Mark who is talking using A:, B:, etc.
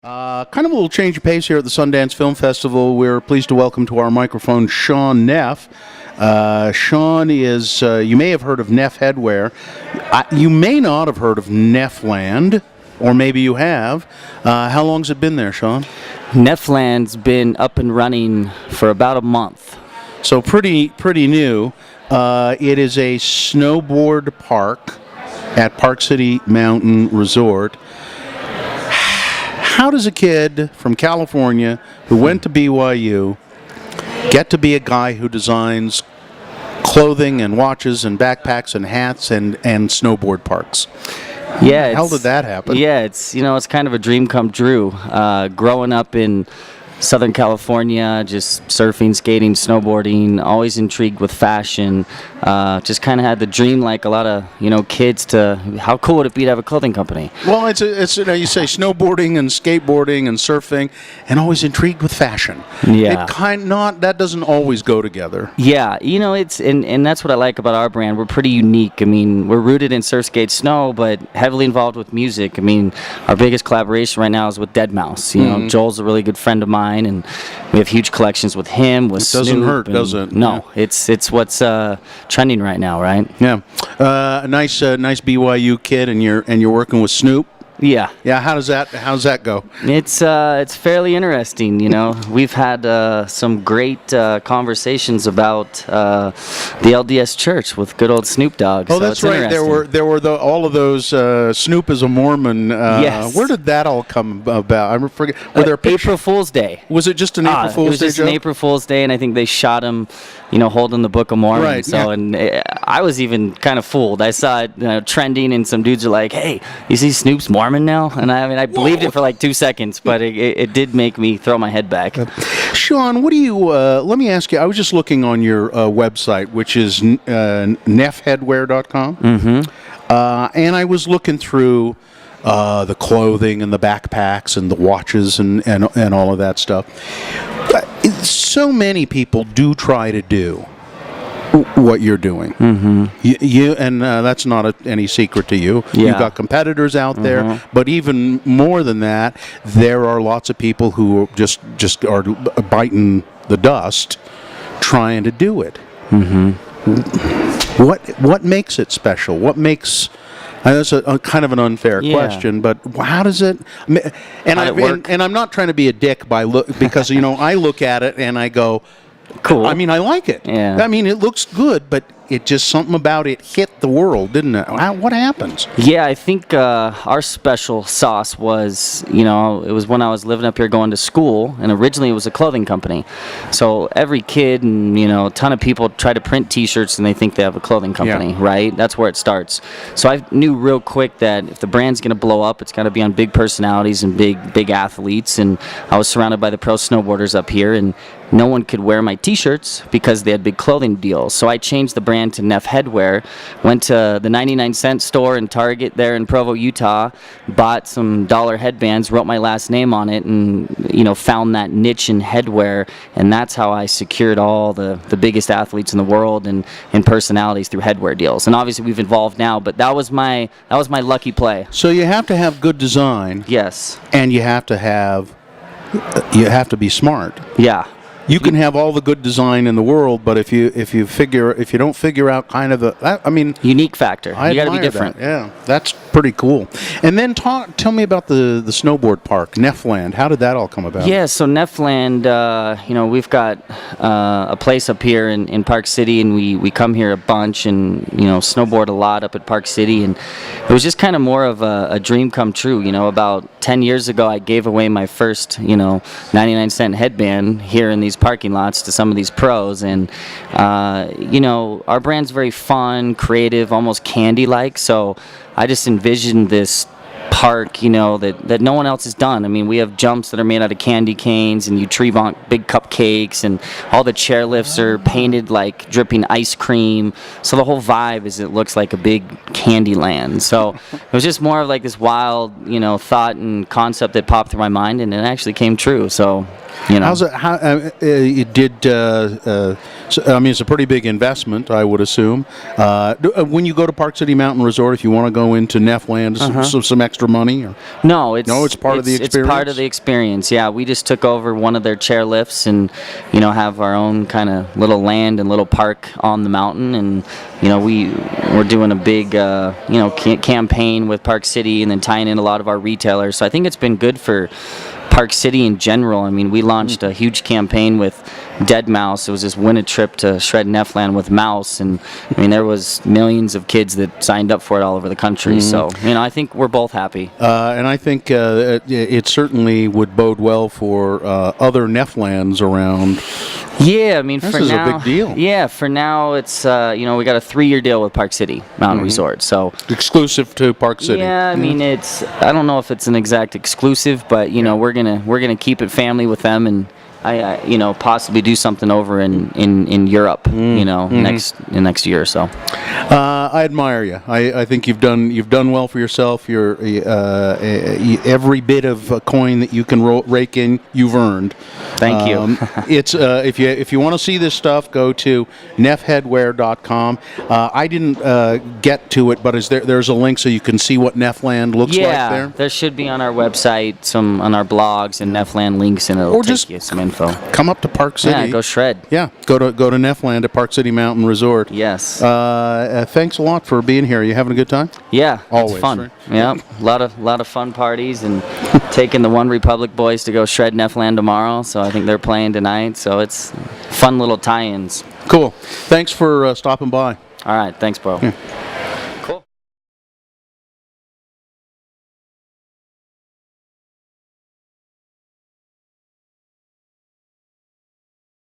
A: Kind of a little change of pace here at the Sundance Film Festival. We're pleased to welcome to our microphone Sean Neff. Sean is, you may have heard of Neff Headwear. You may not have heard of Neffland, or maybe you have. How long's it been there, Sean?
B: Neffland's been up and running for about a month.
A: So pretty new. It is a snowboard park at Park City Mountain Resort. How does a kid from California who went to BYU get to be a guy who designs clothing and watches and backpacks and hats and snowboard parks?
B: Yeah,
A: how did that happen?
B: Yeah, it's kind of a dream come true. Growing up in Southern California, just surfing, skating, snowboarding, always intrigued with fashion. Just kind of had the dream, like a lot of kids, to how cool would it be to have a clothing company?
A: Well, it's you say snowboarding and skateboarding and surfing, and always intrigued with fashion.
B: Yeah,
A: that doesn't always go together.
B: Yeah, it's and that's what I like about our brand. We're pretty unique. I mean, we're rooted in surf, skate, snow, but heavily involved with music. I mean, our biggest collaboration right now is with Deadmau5. Joel's a really good friend of mine, and we have huge collections with him. With
A: it doesn't
B: Snoop,
A: hurt, does it?
B: No, yeah. It's what's trending right now, right?
A: Yeah, nice BYU kid, and you're working with Snoop.
B: Yeah.
A: How's that go?
B: It's fairly interesting. We've had some great conversations about the LDS Church with good old Snoop Dogg.
A: Oh, so that's right. There were all of those. Snoop is a Mormon.
B: Yes.
A: Where did that all come about? I forget. Were there
B: April Fool's Day?
A: Was it just an April Fool's Day?
B: It was just an April Fool's Day, and I think they shot him, holding the Book of Mormon.
A: Right.
B: So, and I was even kind of fooled. I saw it trending, and some dudes are like, "Hey, you see Snoop's Mormon now?" And I believed it for like 2 seconds, but it did make me throw my head back.
A: Sean, what do you? Let me ask you. I was just looking on your website, which is neffheadwear.com, and I was looking through the clothing and the backpacks and the watches and all of that stuff. But so many people do try to do what you're doing. You and that's not any secret to you.
B: Yeah.
A: You've got competitors out there, but even more than that, there are lots of people who just are biting the dust trying to do it. What makes it special? What makes that's a kind of an unfair question, but how does it? And I'm not trying to be a dick because I look at it and I go, cool. I mean, I like it.
B: Yeah.
A: I mean, it looks good, but it just something about it hit the world, didn't it? What happens?
B: Yeah, I think our special sauce was, it was when I was living up here going to school, and originally it was a clothing company. So every kid and, a ton of people try to print T-shirts and they think they have a clothing company, right? That's where it starts. So I knew real quick that if the brand's going to blow up, it's got to be on big personalities and big athletes. And I was surrounded by the pro snowboarders up here, and no one could wear my T-shirts because they had big clothing deals. So I changed the brand to Neff Headwear, went to the 99-cent store in Target there in Provo, Utah, bought some dollar headbands, wrote my last name on it, and found that niche in headwear, and that's how I secured all the biggest athletes in the world and personalities through headwear deals. And obviously we've evolved now, but that was my lucky play.
A: So you have to have good design.
B: Yes.
A: And you have to be smart.
B: Yeah.
A: You can have all the good design in the world, but if you don't figure out kind of
B: unique factor, you got to be different.
A: That. Yeah, that's pretty cool. And then tell me about the snowboard park, Neffland. How did that all come about?
B: Yeah, so Neffland, we've got a place up here in Park City, and we come here a bunch and snowboard a lot up at Park City, and it was just kind of more of a dream come true. About 10 years ago, I gave away my first 99-cent headband here in these parking lots to some of these pros, and our brand's very fun, creative, almost candy-like, so I just envisioned this park, that no one else has done. I mean, we have jumps that are made out of candy canes, and you Trevant big cupcakes, and all the chairlifts are painted like dripping ice cream. So the whole vibe is it looks like a big candy land. So it was just more of like this wild, thought and concept that popped through my mind, and it actually came true. So You know.
A: How's it? How it did? I mean, it's a pretty big investment, I would assume. When you go to Park City Mountain Resort, if you want to go into Neffland, some extra money. Or?
B: No, it's
A: part of the
B: It's part of the experience. Yeah, we just took over one of their chairlifts and have our own kind of little land and little park on the mountain, and we're doing a big campaign with Park City and then tying in a lot of our retailers. So I think it's been good for Park City in general. I mean, we launched a huge campaign with Dead Mouse. It was this win a trip to Shred Neffland with Mouse, and I mean, there was millions of kids that signed up for it all over the country. So I think we're both happy.
A: And I think it certainly would bode well for other Nefflands around.
B: Yeah, I mean,
A: This
B: for
A: is
B: now,
A: a big deal.
B: Yeah, for now, it's we got a 3-year deal with Park City Mountain Resort. So
A: Exclusive to Park City.
B: yeah, I mean, I don't know if it's an exact exclusive, but we're gonna keep it family with them, and I possibly do something over in Europe, next year or so.
A: I admire you. I think you've done well for yourself. You're every bit of a coin that you can rake in, you've earned.
B: Thank you.
A: It's if you want to see this stuff, go to neffheadwear.com. I didn't get to it, but there's a link so you can see what Neffland looks like there?
B: There should be on our website, some on our blogs and Neffland links, and it'll
A: Or
B: take
A: just
B: you some info.
A: Come up to Park City.
B: Yeah, go shred.
A: Yeah, go to Neffland at Park City Mountain Resort.
B: Yes.
A: Thanks a lot for being here. You having a good time?
B: Yeah,
A: Always,
B: it's fun.
A: right?
B: Yeah, a lot of fun parties, and taking the One Republic boys to go shred Neffland tomorrow. So I think they're playing tonight. So it's fun little tie-ins.
A: Cool. Thanks for stopping by.
B: All right, thanks, bro.
A: Yeah.